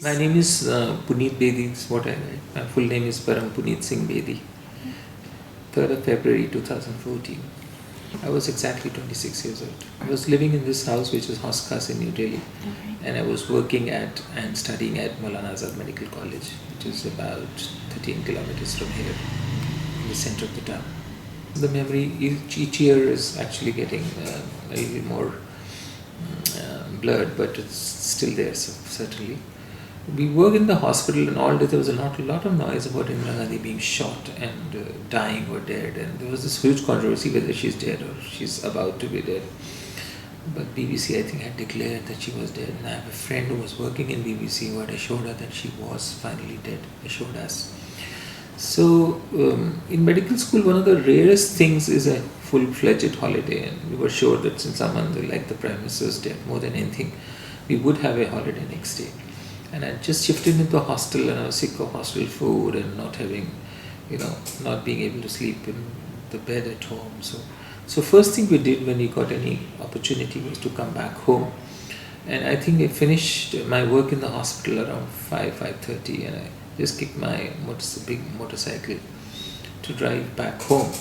My name is Puneet Bedi, that's what I write. My full name is Param Puneet Singh Bedi, 3rd of February 2014. I was exactly 26 years old. I was living in this house which is Hoskas in New Delhi, and I was working at and studying at Maulana Azad Medical College, which is about 13 kilometers from here, in the center of the town. The memory each year is actually getting a little more blurred, but it's still there, so certainly. We work in the hospital, and all day there was a lot of noise about Indira Gandhi being shot and dying or dead, and there was this huge controversy whether she's dead or she's about to be dead. But BBC, I think, had declared that she was dead, and I have a friend who was working in BBC who had assured her that she was finally dead, assured us. So in medical school, one of the rarest things is a full-fledged holiday, and we were sure that since someone like the Prime Minister was dead, more than anything, we would have a holiday next day. And I just shifted into a hostel, and I was sick of hostel food and not having, not being able to sleep in the bed at home. So first thing we did when we got any opportunity was to come back home. And I think I finished my work in the hospital around 5:30, and I just kicked my big motorcycle to drive back home.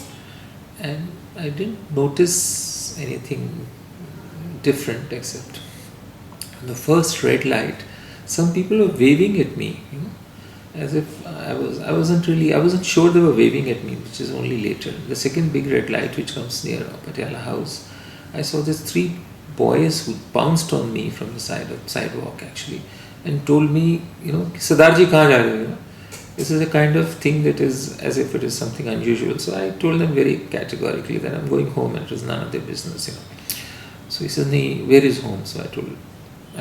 And I didn't notice anything different except the first red light. Some people were waving at me, as if I wasn't sure they were waving at me, which is only later. The second big red light, which comes near Patiala House, I saw these 3 boys who bounced on me from the sidewalk actually, and told me, Sardarji, kahan ja rahe ho? This is a kind of thing that is as if it is something unusual. So I told them very categorically that I'm going home, and it was none of their business, So he says, "Nee, where is home?" So I told him.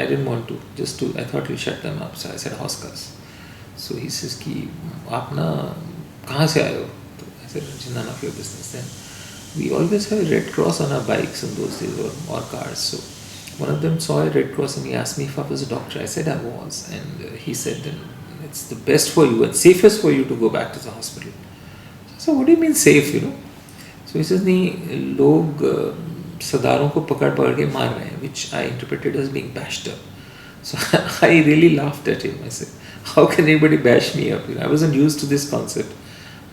I didn't want to, I thought he'll shut them up. So I said, Hoskas. So he says, ki, aap na, kahan se aaye ho? So I said, none of your business. Then we always have a Red Cross on our bikes in those days, or cars. So one of them saw a Red Cross and he asked me if I was a doctor. I said I was. And he said, then it's the best for you and safest for you to go back to the hospital. So what do you mean safe, So he says, nahi, log सरदारों को पकड़ के मार रहे हैं, which I interpreted as being bashed up. So I really laughed at him. I said, how can anybody bash me up? I wasn't used to this concept.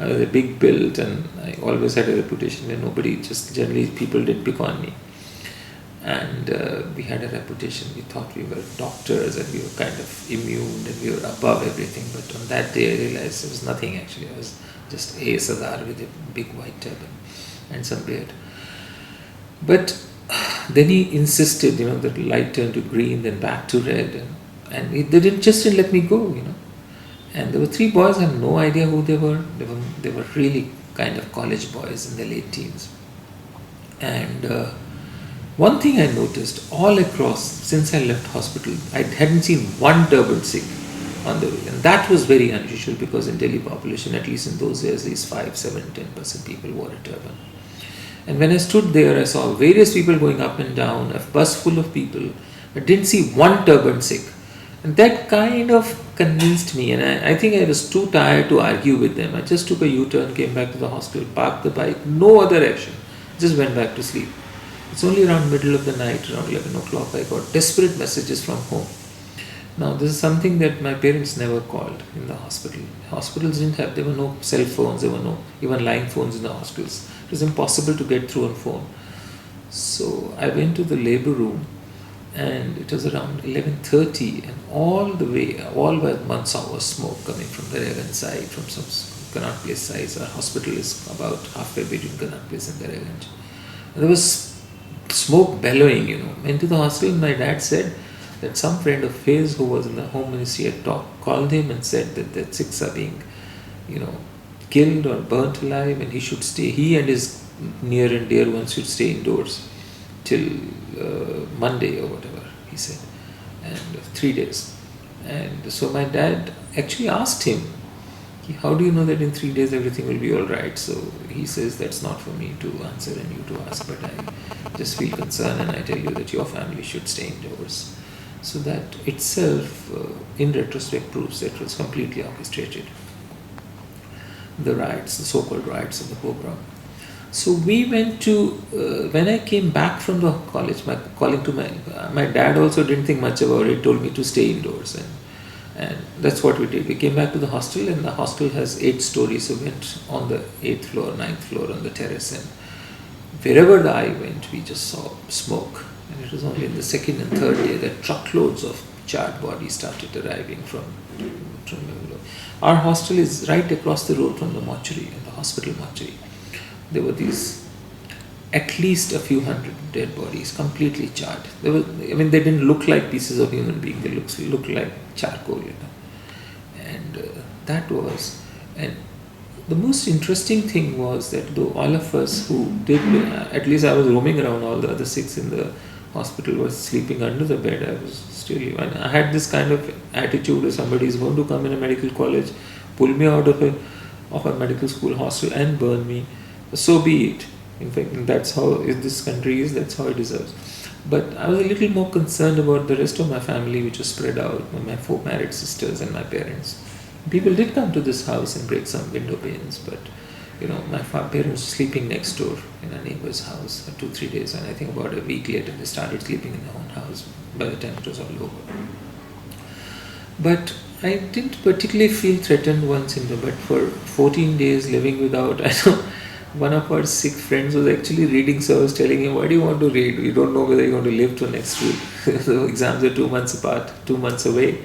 I was a big build, and I always had a reputation where generally people didn't pick on me. And we had a reputation. We thought we were doctors and we were kind of immune and we were above everything. But on that day I realized it was nothing actually. I was just a Sardar with a big white turban and some beard. But then he insisted, that the light turned to green, then back to red, and they didn't let me go, And there were 3 boys. I had no idea who they were. They were really kind of college boys in their late teens. And one thing I noticed all across since I left hospital, I hadn't seen one turban Sikh on the way, and that was very unusual because in Delhi population, at least in those years, at least 5, 7, 10% people wore a turban. And when I stood there, I saw various people going up and down, a bus full of people. I didn't see one turban Sikh. And that kind of convinced me, and I think I was too tired to argue with them. I just took a U-turn, came back to the hospital, parked the bike, no other action, just went back to sleep. It's only around middle of the night, around 11 o'clock, I got desperate messages from home. Now, this is something that my parents never called in the hospital. Hospitals there were no cell phones, there were no even line phones in the hospitals. It was impossible to get through on phone. So I went to the labor room, and it was around 11:30, and all one saw smoke coming from the Revan side, from some Connaught Place side. Our hospital is about halfway between Connaught Place and Revan. And there was smoke bellowing, Into the hospital, my dad said that some friend of his who was in the Home Ministry had called him and said that the Sikhs are being, killed or burnt alive, and he and his near and dear ones should stay indoors till Monday or whatever, he said, and 3 days. And so my dad actually asked him, how do you know that in 3 days everything will be all right? So he says, that's not for me to answer and you to ask, but I just feel concerned and I tell you that your family should stay indoors. So that itself, in retrospect, proves that it was completely orchestrated. The riots, the so-called riots of the pogrom. So we went to, when I came back from the college, my dad also didn't think much about it, told me to stay indoors. And And that's what we did. We came back to the hostel, and the hostel has 8 stories, so we went on the 8th floor, 9th floor on the terrace, and wherever the eye went, we just saw smoke. And it was only in the second and third day that truckloads of charred bodies started arriving from our hostel is right across the road from the mortuary, the hospital mortuary. There were these at least a few hundred dead bodies, completely charred. They didn't look like pieces of human being. They looked like charcoal, And that was, and the most interesting thing was that though all of us who did, at least I was roaming around, all the other 6 in the hospital was sleeping under the bed. I was still, and I had this kind of attitude: if somebody is going to come in a medical college, pull me out of a medical school hostel and burn me, so be it. In fact, that's how this country is, that's how it deserves. But I was a little more concerned about the rest of my family, which was spread out, my 4 married sisters and my parents. People did come to this house and break some window panes, but my parents were sleeping next door in a neighbor's house for 2-3 days, and I think about a week later they started sleeping in their own house by the time it was all over. But I didn't particularly feel threatened once but for 14 days living without, I know one of our sick friends was actually reading, so I was telling him, why do you want to read? We don't know whether you're going to live till next week. The exams are 2 months apart, 2 months away,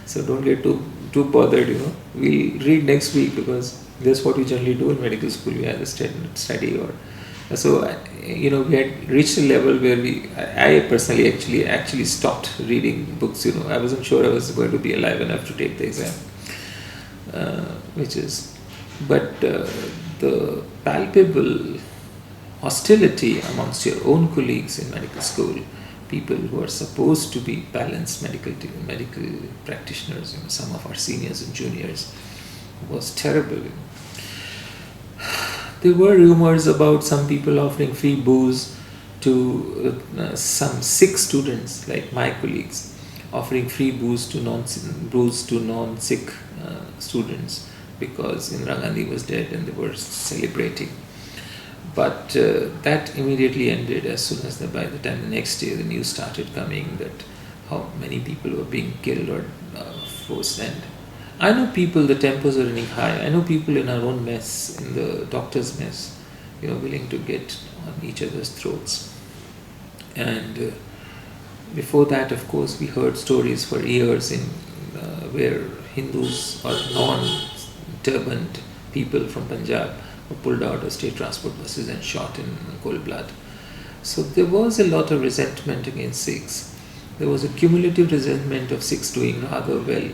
so don't get too bothered, We'll read next week, because that's what we generally do in medical school. We either study or so. We had reached a level where I personally actually stopped reading books. I wasn't sure I was going to be alive enough to take the exam, but the palpable hostility amongst your own colleagues in medical school, people who are supposed to be balanced medical practitioners, some of our seniors and juniors, was terrible. There were rumors about some people offering free booze to some sick students, like my colleagues, offering free booze to non-sick students, because Indira Gandhi was dead and they were celebrating. But that immediately ended as soon as by the time the next day the news started coming that how many people were being killed or forced. And I know people, the tempers are running high. I know people in our own mess, in the doctor's mess, willing to get on each other's throats. And before that, of course, we heard stories for years where Hindus or non-turbaned people from Punjab were pulled out of state transport buses and shot in cold blood. So there was a lot of resentment against Sikhs. There was a cumulative resentment of Sikhs doing rather well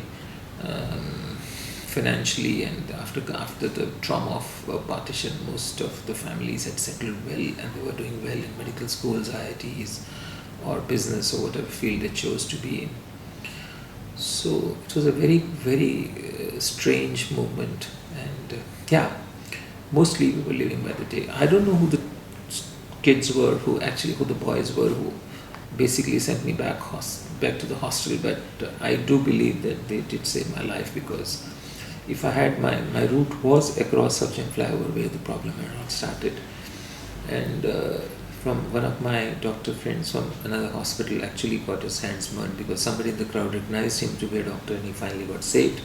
financially, and after the trauma of partition, most of the families had settled well and they were doing well in medical schools, IITs, or business, or whatever field they chose to be in. So it was a very, very strange movement, and mostly we were living by the day. I don't know who the kids were, who the boys were, who basically sent me back to the hostel, but I do believe that they did save my life, because if I had my route was across Subject Flyover, where the problem had all started, and from one of my doctor friends from another hospital actually got his hands burned because somebody in the crowd recognized him to be a doctor, and he finally got saved.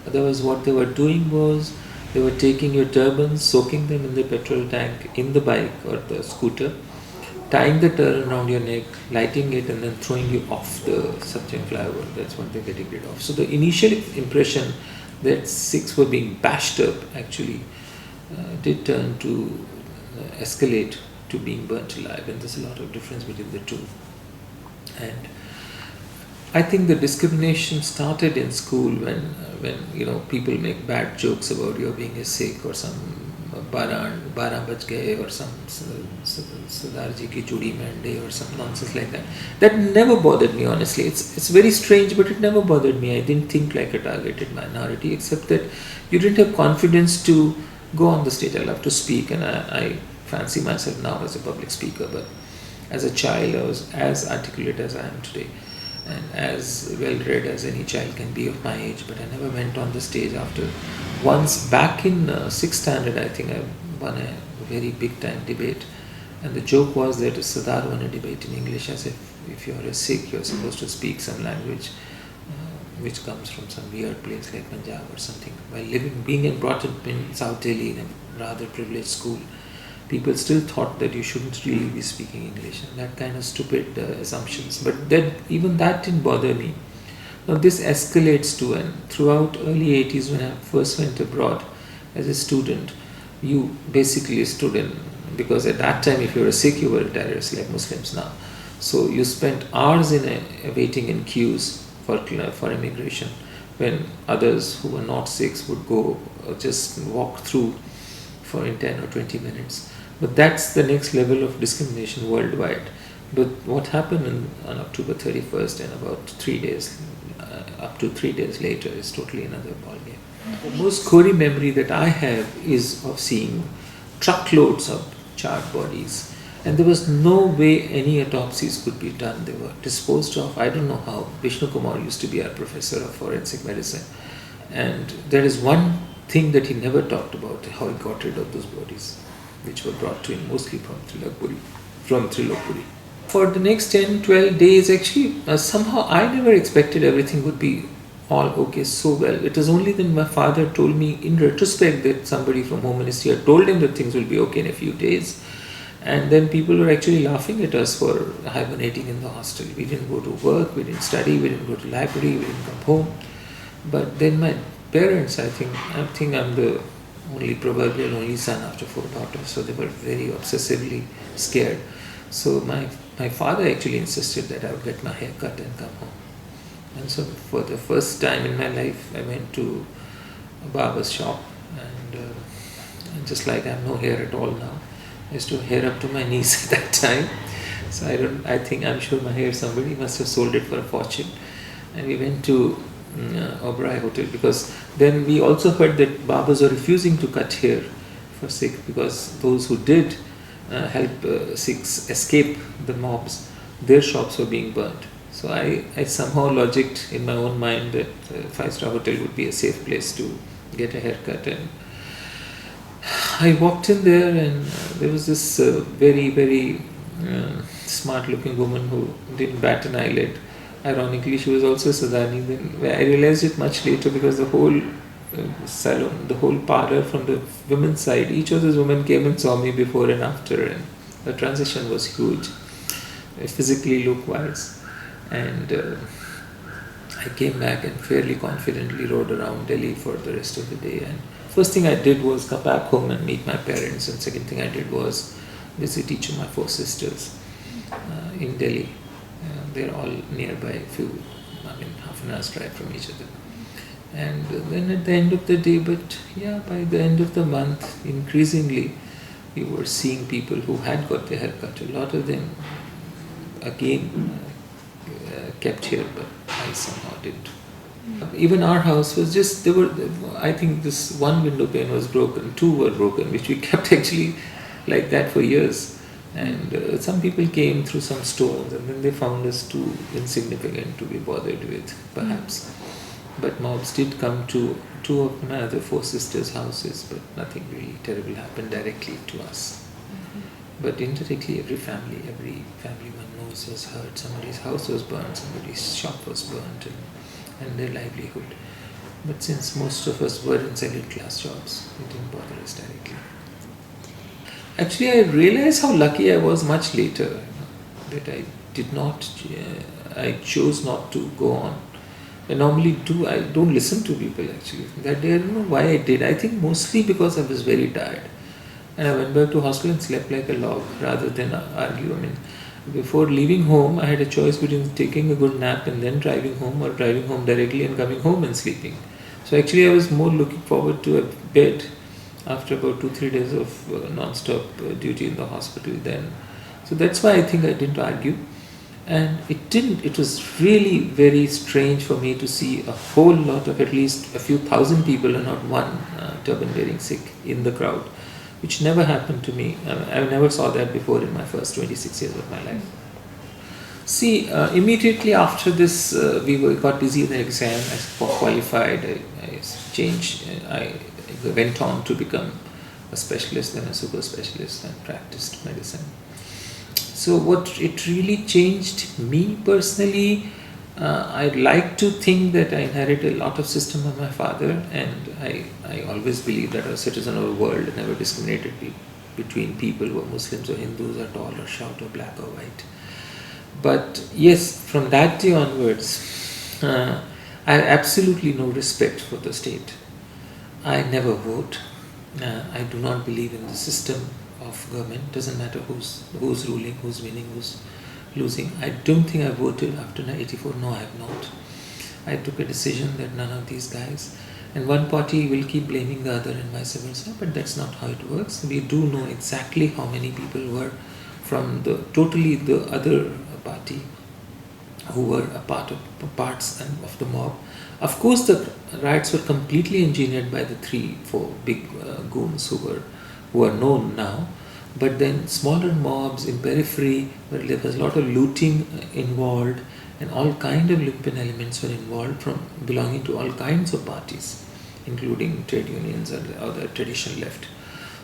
Otherwise, what they were doing was they were taking your turbans, soaking them in the petrol tank in the bike or the scooter, tying the turban around your neck, lighting it, and then throwing you off the Subject Flyover. That's what they're getting rid of. So the initial impression that Sikhs were being bashed up actually did turn to escalate to being burnt alive, and there's a lot of difference between the two. And I think the discrimination started in school when people make bad jokes about you being a Sikh, or some 12 baj gaye, or some Sardar ji ki chudi mande, or some nonsense like that. That never bothered me, honestly. It's very strange, but it never bothered me. I didn't think like a targeted minority, except that you didn't have confidence to go on the stage. I love to speak, and I fancy myself now as a public speaker, but as a child I was as articulate as I am today, and as well read as any child can be of my age, but I never went on the stage. After once back in 6th standard, I think I won a very big time debate, and the joke was that Sardar won a debate in English, as if you're a Sikh you're supposed to speak some language which comes from some weird place like Punjab or something. While being and brought up in South Delhi in a rather privileged school, people still thought that you shouldn't really be speaking English, and that kind of stupid assumptions. But then even that didn't bother me. Now this escalates to, and throughout early 80s when I first went abroad as a student, you basically stood in, because at that time if you were a Sikh you were a terrorist like Muslims now. So you spent hours waiting in queues for immigration, when others who were not Sikhs would go just walk through in 10 or 20 minutes. But that's the next level of discrimination worldwide. But what happened on October 31st and about 3 days, up to 3 days later, is totally another ballgame. The most gory memory that I have is of seeing truckloads of charred bodies, and there was no way any autopsies could be done. They were disposed of, I don't know how. Vishnu Kumar used to be our professor of forensic medicine, and there is one thing that he never talked about, how he got rid of those bodies, which were brought to him mostly from Trilokpuri. For the next 10, 12 days, actually, somehow I never expected everything would be all okay so well. It was only then my father told me in retrospect that somebody from Home Ministry had told him that things will be okay in a few days. And then people were actually laughing at us for hibernating in the hostel. We didn't go to work, we didn't study, we didn't go to library, we didn't come home. But then my parents, I think I'm the proverbial only son after 4 daughters, so they were very obsessively scared. So my father actually insisted that I would get my hair cut and come home. And so for the first time in my life, I went to a barber's shop, and just like I have no hair at all now, I used to have hair up to my knees at that time. So I'm sure my hair, somebody must have sold it for a fortune. And we went to Oberoi Hotel, because then we also heard that barbers were refusing to cut hair for Sikh, because those who did help Sikhs escape the mobs, their shops were being burnt. So I somehow logicked in my own mind that 5-star hotel would be a safe place to get a haircut, and I walked in there, and there was this very, very smart looking woman who didn't bat an eyelid. Ironically, she was also Sudani. Then I realized it much later, because the whole salon, the whole parlor from the women's side, each of those women came and saw me before and after, and the transition was huge, physically, look-wise. And I came back and fairly confidently rode around Delhi for the rest of the day. And first thing I did was come back home and meet my parents, and second thing I did was visit each of my 4 sisters in Delhi. They're all nearby, half an hour's drive from each other. And then at the end of the day, by the end of the month, increasingly we were seeing people who had got their hair cut. A lot of them again kept here, but I somehow didn't. Even our house was just, I think this one window pane was broken, 2 were broken, which we kept actually like that for years. And some people came through some stones, and then they found us too insignificant to be bothered with, perhaps. But mobs did come to 2 of my other 4 sisters' houses, but nothing really terrible happened directly to us. But indirectly, every family one knows was hurt. Somebody's house was burned, somebody's shop was burnt, and their livelihood. But since most of us were in second class jobs, it didn't bother us directly. Actually, I realized how lucky I was much later, that I chose not to go on. I normally I don't listen to people actually. That day I don't know why I did. I think mostly because I was very tired. And I went back to hostel and slept like a log rather than argue. Before leaving home, I had a choice between taking a good nap and then driving home, or driving home directly and coming home and sleeping. So actually I was more looking forward to a bed after about 2-3 days of non-stop duty in the hospital then. So that's why I think I didn't argue. And it was really very strange for me to see a whole lot of, at least a few thousand people and not one turban-wearing Sikh in the crowd, which never happened to me. I never saw that before in my first 26 years of my life. See, immediately after this, we got busy with the exam. I qualified, I went on to become a specialist, then a super specialist, and practiced medicine. So what it really changed me personally, I'd like to think that I inherited a lot of system of my father, and I always believe that a citizen of the world never discriminated between people who are Muslims or Hindus or tall or short or black or white. But yes, from that day onwards, I have absolutely no respect for the state. I never vote. I do not believe in the system of government. Doesn't matter who's ruling, who's winning, who's losing. I don't think I voted after 1984. No, I have not. I took a decision that none of these guys, and one party will keep blaming the other and vice versa, but that's not how it works. We do know exactly how many people were from the other party who were a parts of the mob. Of course, the riots were completely engineered by the 3-4 big goons who are known now. But then smaller mobs in periphery, where there was a lot of looting involved, and all kind of lumpen elements were involved from belonging to all kinds of parties, including trade unions and the traditional left.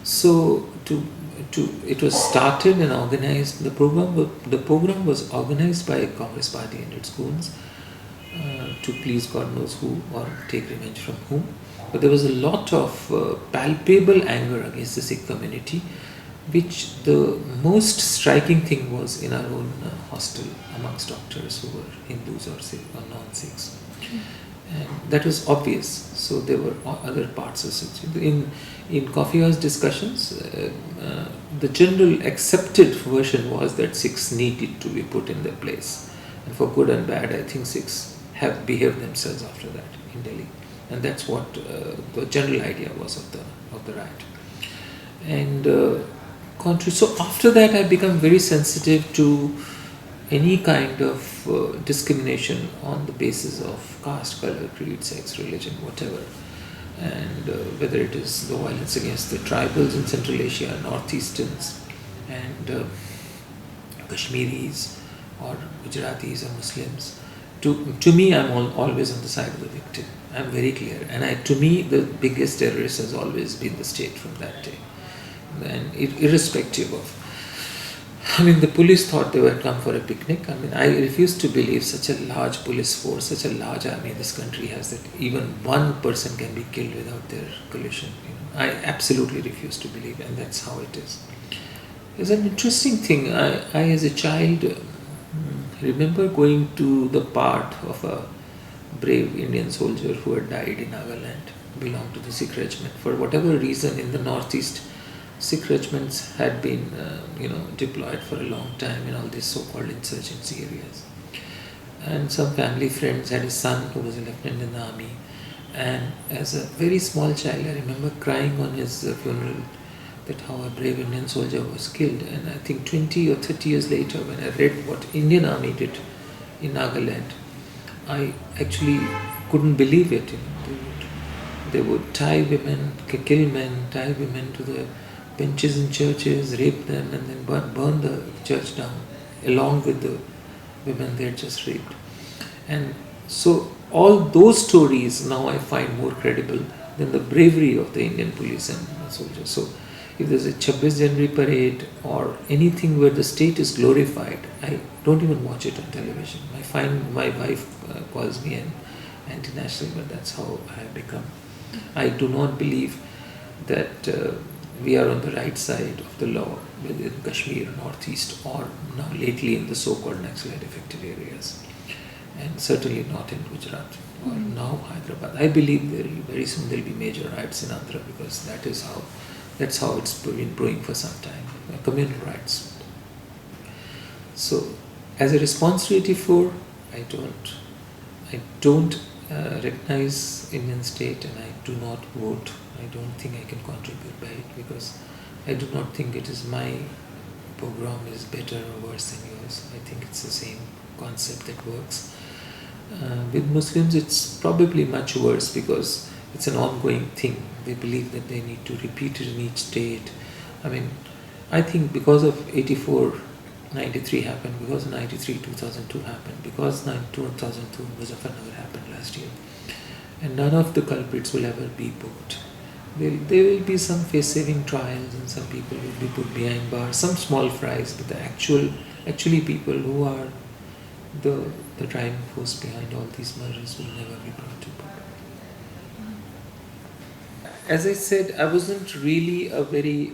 So it was started and organized. The program was organized by Congress Party and its goons to please God knows who or take revenge from whom. But there was a lot of palpable anger against the Sikh community, which the most striking thing was in our own hostel amongst doctors who were Hindus or Sikh or non-Sikhs. And that was obvious. So there were other parts of it. In coffee house discussions, the general accepted version was that Sikhs needed to be put in their place. And for good and bad, I think Sikhs have behaved themselves after that in Delhi. And that's what the general idea was of the riot. And so after that, I become very sensitive to any kind of discrimination on the basis of caste, color, creed, sex, religion, whatever. And whether it is the violence against the tribals in Central Asia, Northeasterns, and Kashmiris, or Gujaratis or Muslims. To me, I'm always on the side of the victim. I'm very clear. And to me, the biggest terrorist has always been the state from that day. And irrespective of, the police thought they were come for a picnic. I refuse to believe such a large police force, such a large army this country has, that even one person can be killed without their collusion. I absolutely refuse to believe, and that's how it is. It's an interesting thing. I as a child remember going to the part of a brave Indian soldier who had died in Nagaland, belonged to the Sikh regiment. For whatever reason, in the northeast, Sikh regiments had been deployed for a long time in all these so-called insurgency areas. And some family friends had a son who was a lieutenant in the army. And as a very small child, I remember crying on his funeral that how a brave Indian soldier was killed. And I think 20 or 30 years later, when I read what Indian army did in Nagaland, I actually couldn't believe it. They would tie women, kill men, tie women to the benches in churches, rape them, and then burn the church down along with the women they had just raped. And so all those stories now I find more credible than the bravery of the Indian police and soldiers. So if there's a 26 January parade or anything where the state is glorified, I don't even watch it on television. I find my wife calls me an anti-national, but that's how I have become. I do not believe that we are on the right side of the law within Kashmir, Northeast, or now lately in the so-called Naxalite affected areas, and certainly not in Gujarat or now Hyderabad. I believe very soon there will be major riots in Andhra, because that's how it's been brewing for some time, communal rights. So as a response to 84, I don't recognize Indian state, and I do not vote. I don't think I can contribute by it, because I do not think it is my program is better or worse than yours. I think it's the same concept that works. With Muslims, it's probably much worse, because it's an ongoing thing. They believe that they need to repeat it in each state. I think because of 84, 93 happened, because 93, 2002 happened, because 2002 Muzaffarnagar happened last year, and none of the culprits will ever be booked. There will be some face-saving trials, and some people will be put behind bars, some small fries, but the actually people who are the driving force behind all these murders will never be brought to book. As I said, I wasn't really a very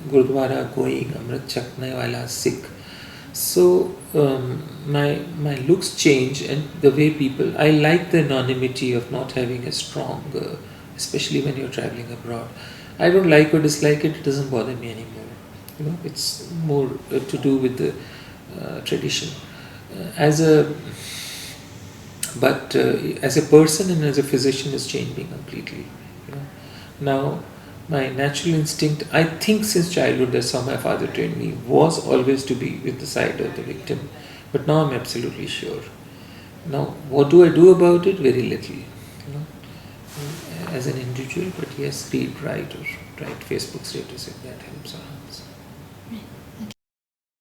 Gurdwara going, Amrit Chakne wala Sikh. So my looks change, and the way people, I like the anonymity of not having a strong, especially when you're traveling abroad. I don't like or dislike it, it doesn't bother me anymore. It's more to do with the tradition. As a person and as a physician, it's changed me completely. Now, my natural instinct, I think since childhood, that's how my father trained me, was always to be with the side of the victim. But now I'm absolutely sure. Now, what do I do about it? Very little, as an individual. But yes, read, write, or write Facebook status if that helps or harms.